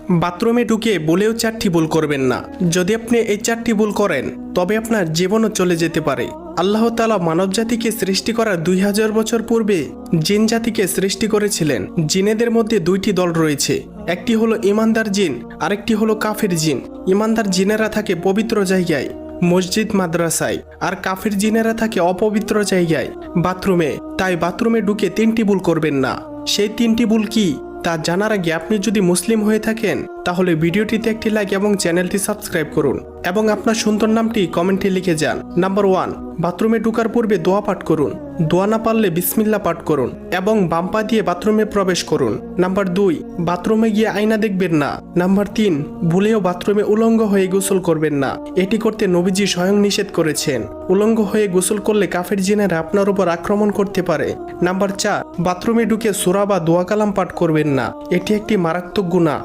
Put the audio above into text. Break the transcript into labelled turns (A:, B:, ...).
A: বাথরুমে ঢুকে বলেও 4টি ভুল করবেন না। যদি আপনি এই 4টি ভুল করেন তবে আপনার জীবনও চলে যেতে পারে। আল্লাহ তাআলা মানব জাতিকে সৃষ্টি করার 2000 বছর পূর্বে জিন জাতিকে সৃষ্টি করেছিলেন। জিনেদের মধ্যে 2টি দল রয়েছে, একটি হলো ইমানদার জিন, আরেকটি হলো কাফির জিন। ইমানদার জিনেরা থাকে পবিত্র জায়গায়, মসজিদ মাদ্রাসায়, আর কাফির জিনেরা থাকে অপবিত্র জায়গায়, বাথরুমে। তাই বাথরুমে ঢুকে 3টি ভুল করবেন না। সেই 3টি ভুল কি তা জানার আগে আপনি যদি মুসলিম হয়ে থাকেন তাহলে ভিডিওটিতে একটি লাইক এবং চ্যানেলটি সাবস্ক্রাইব করুন এবং আপনার সুন্দর নামটি কমেন্টে লিখে যান। নাম্বার 1, বাথরুমে ঢোকার পূর্বে দোয়া পাঠ করুন। দোয়া না পারলে বিসমিল্লাহ পাঠ করুন এবং বাম পা দিয়ে বাথরুমে প্রবেশ করুন। নাম্বার 2, বাথরুমে গিয়ে আয়না দেখবেন না। নাম্বার 3, ভুলেও বাথরুমে উলঙ্গ হয়ে গোসল করবেন না। এটি করতে নবীজি স্বয়ং নিষেধ করেছেন। উলঙ্গ হয়ে গোসল করলে কাফের জিনেরা আপনার উপর আক্রমণ করতে পারে। নাম্বার 4, বাথরুমে ঢুকে সূরা বা দোয়া কালাম পাঠ করবেন না। এটি একটি মারাত্মক গুনাহ।